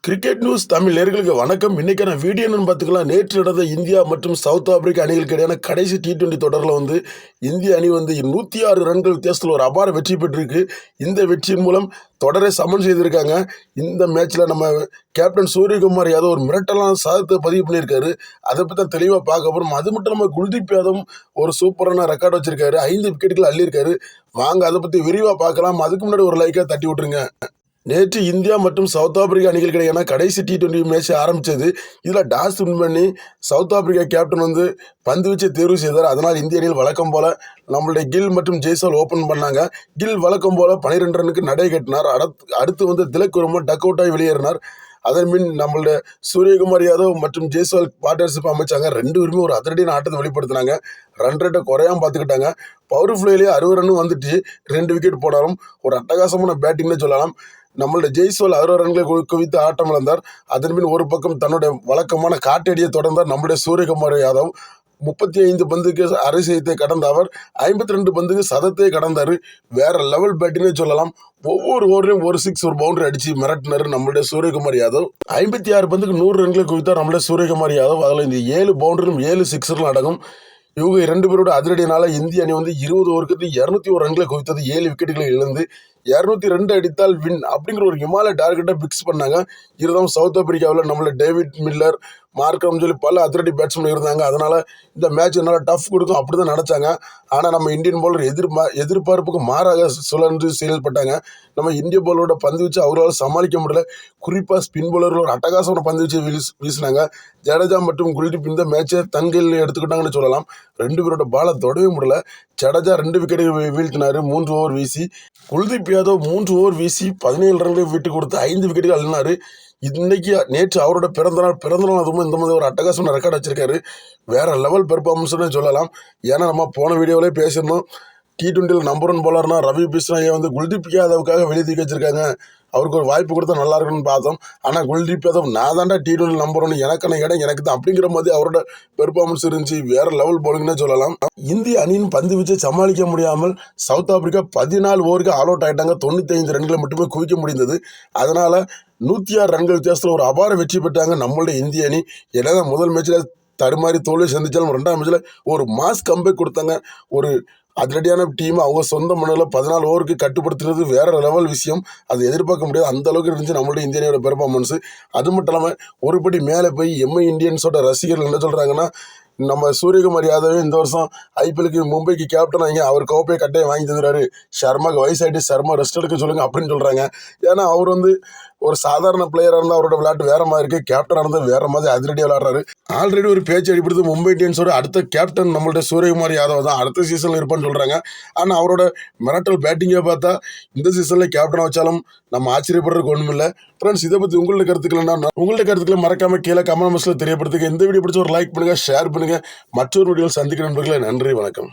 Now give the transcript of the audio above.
Cricket news Tamil நேயர்களுக்கு வணக்கம். இன்னைக்கான வீடியோ என்னன்னு பார்த்துக்கலாம். நேற்று நடந்த இந்தியா மற்றும் சவுத் ஆப்பிரிக்கா அணிகளுக்கு இடையான கடைசி T20 தொடரில் இந்திய அணி 106 ரன்கள் வித்தியாசத்தில் ஒரு அபார வெற்றி பெற்றிருக்கு. இந்த வெற்றியின் மூலம் தொடரை சமன் செய்திருக்காங்க. இந்த மேட்ச்ல நம்ம கேப்டன் சூரியகுமார் யாதவ் ஒரு மிரட்டலான சாதத்தை பதிவு பண்ணியிருக்காரு. அதை பற்றி தான் தெளிவாக பார்க்க போகிறோம். அது மட்டும் நம்ம குல்தீப் யாதவ் ஒரு சூப்பரான ரெக்கார்டு வச்சிருக்காரு. 5 விக்கெட்டுகள் அள்ளியிருக்காரு. வாங்க அதை பற்றி விரிவாக பார்க்கலாம். அதுக்கு முன்னாடி ஒரு லைக்காக தட்டி விட்டுருங்க. நேற்று இந்தியா மற்றும் சவுத் ஆப்பிரிக்கா அணிகளுக்கு இடையான கடைசி T20 மேட்ச் ஆரம்பிச்சது. இதில் டாஸ் வின் பண்ணி சவுத் ஆப்பிரிக்கா கேப்டன் பந்து வீச்சை தேர்வு செய்தார். அதனால் இந்திய அணியில் வழக்கம் போல நம்மளுடைய கில் மற்றும் ஜெய்ஸ்வால் ஓப்பன் பண்ணாங்க. கில் வழக்கம் போல 12 ரன்னுக்கு நடை கட்டினார். அடுத்து திலக் வர்மா டக் அவுட் ஆகி வெளியேறினார். அதன் பின் நம்மளுடைய சூரியகுமார் யாதவ் மற்றும் ஜெய்ஸ்வால் பார்ட்னர்ஷிப் அமைச்சாங்க. 2 பேருமே ஒரு அதிரடியான ஆட்டத்தை வெளிப்படுத்தினாங்க. ரன் ரேட்டை குறையாம பார்த்துக்கிட்டாங்க. பவர் பிளேலேயே 60 ரன் வந்துட்டு 2 விக்கெட் போனாலும் ஒரு அட்டகாசமான பேட்டிங்னு சொல்லலாம். நம்மளுடைய ஜெய்ஸ்வால் 60 ரன்களை குவித்து ஆட்டம் இழந்தார். அதன் பின் ஒரு பக்கம் தன்னுடைய வழக்கமான காட்டடியை தொடர்ந்தார் நம்முடைய சூரியகுமார் யாதவ். 35 பந்துக்கு அரை சதத்தை கடந்த அவர் 52 பந்துக்கு சதத்தை கடந்தார். வேற லெவல் பேட்டிங்னே சொல்லலாம். ஒவ்வொரு ஓவரையும் ஒரு 6 ஒரு பவுண்டரி அடிச்சு மிரட்டினார் நம்மளுடைய சூரியகுமார் யாதவ். 56 பந்துக்கு 100 ரன்களை குவித்தார் நம்மளுடைய சூரியகுமார் யாதவ். அதில் இந்த 7 பவுண்டரியும் 7 சிக்ஸர்களும் அடங்கும். இவங்க 2 பேரோட அதிரடினால இந்திய அணி 20 ஓவருக்கு 201 ரன்களை குவித்தது. 7 விக்கெட்டுகளை இழந்து 202 அடித்தால் வின் அப்படிங்கிற ஒரு இமாலய டார்கெட்டை பிக்ஸ் பண்ணாங்க. இருந்தாலும் சவுத் ஆப்பிரிக்காவில் நம்மள டேவிட் மில்லர், மார்க்கம் சொல்லி பல அதிரடி பேட்ஸ்மேன் இருந்தாங்க. அதனால இந்த மேட்ச் என்னால் டஃப் கொடுக்கும் அப்படி தான் நினச்சாங்க. ஆனால் நம்ம இந்தியன் பவுலர் எதிர்பார்ப்புக்கு மாறாக சுழன்று செயல்பட்டாங்க. நம்ம இந்திய பவுலரோட பந்து வச்சு அவரால் சமாளிக்க முடியல. குறிப்பாக ஸ்பின் பவுலர்கள் ஒரு அட்டகாசமான பந்து வச்சு வீசினாங்க. ஜடேஜா மற்றும் குல்தீப் இந்த மேட்சை தன்கையில் எடுத்துக்கிட்டாங்கன்னு சொல்லலாம். 2 பேரோட பாலை தொடவே முடியல. ஜடேஜா 2 விக்கெட்டுகள் வீழ்த்தினார் 3 ஓவர் வீசி. குல்தீப் யாதவ் 3 ஓவர் வீசி 17 ரன்களை விட்டு கொடுத்து 5 விக்கெட்டுகள் அள்ளினார். நேற்று அவரோட பிறந்தநாள் அதுவும் இந்த மாதிரி ஒரு அட்டகாசமான ரெக்கார்டு வச்சிருக்காரு. வேற லெவல் பெர்ஃபார்மன்ஸ்னு சொல்லலாம். ஏன்னா நம்ம போன வீடியோவிலே பேசியிருந்தோம். T20 நம்பர் 1 பவுலர்னா ரவி பிஷ்னாயை குல்தீப் யாதவுக்காக வெளியே தூக்கி வச்சிருக்காங்க. அவருக்கு ஒரு வாய்ப்பு கொடுத்தா நல்லா இருக்குன்னு பார்த்தோம். ஆனால் குல்தீப் யாதவ் நான் தாண்டா T20 நம்பர் 1 எனக்கான இடம் எனக்கு தான் அப்படிங்கிற மாதிரி அவரோட பெர்ஃபார்மன்ஸ் இருந்துச்சு. வேற லெவல் பவுலிங்னே சொல்லலாம். இந்திய அணியின் பந்து வீச்சை சமாளிக்க முடியாமல் சவுத் ஆப்பிரிக்கா 14 ஓவருக்கு ஆல் அவுட் ஆகிட்டாங்க. 95 ரன்களை மட்டுமே குவிக்க முடிந்தது. அதனால 106 ரன்கள் வித்தியாசத்தில் ஒரு அபார வெற்றி பெற்றாங்க நம்மளுடைய இந்திய அணி. ஏன்னா முதல் மேட்ச்சில் தடுமாறி தோல்வி சந்திச்சாலும் 2ஆம் மேட்ச்சில் ஒரு மாஸ் கம்பேக் கொடுத்தாங்க. ஒரு அதிரடியான டீம் அவங்க சொந்த மண்ணில் 14 ஓவருக்கு கட்டுப்படுத்துறது வேற லெவல் விஷயம். அது எதிர்பார்க்க முடியாது. அந்த அளவுக்கு இருந்துச்சு நம்மளுடைய இந்திய அணியோட பெர்ஃபார்மன்ஸ். அது மட்டும் இல்லாமல் ஒருபடி மேலே போய் எம்ஐ இந்தியன்ஸோட ரசிகர்கள் என்ன சொல்கிறாங்கன்னா, நம்ம சூரியகுமார் யாதவ் இந்த வருஷம் IPLக்கு மும்பைக்கு கேப்டன் ஆகிங்க அவர் கோப்பையை கட்டையை வாங்கி தந்துடுறாரு. ஷர்மாக்கு வயசாகிட்டு ஷர்மா ரெஸ்ட் எடுக்க சொல்லுங்க அப்படின்னு சொல்கிறாங்க. ஏன்னா அவர் ஒரு சாதாரண பிளேயராக இருந்தால் அவரோட விளையாட்டு வேற மாதிரி இருக்குது. கேப்டனாக இருந்தால் வேற மாதிரி அதிரடியாக விளையாடுறாரு. ஆல்ரெடி ஒரு பேச்சு அடிப்படுது மும்பை இந்தியன்ஸோட அடுத்த கேப்டன் நம்மளுடைய சூரியகுமார் யாதவ் தான் அடுத்த சீசனில் இருப்பான்னு சொல்கிறாங்க. ஆனால் அவரோட மிரட்டல் பேட்டிங்கை பார்த்தா இந்த சீசனில் கேப்டனாக வச்சாலும் நம்ம ஆச்சரியப்படுறதுக்கு ஒன்றும் இல்லை. ஃப்ரெண்ட்ஸ், இதை பற்றி உங்களோட கருத்துக்களை மறக்காம கீழே கமெண்ட் பாக்ஸில் தெரியப்படுத்துங்க. இந்த வீடியோ பிடிச்ச ஒரு லைக் பண்ணுங்கள், ஷேர் பண்ணுங்கள். மற்றொரு வீடியோவில் சந்திக்கிற நண்பர்களே, நன்றி, வணக்கம்.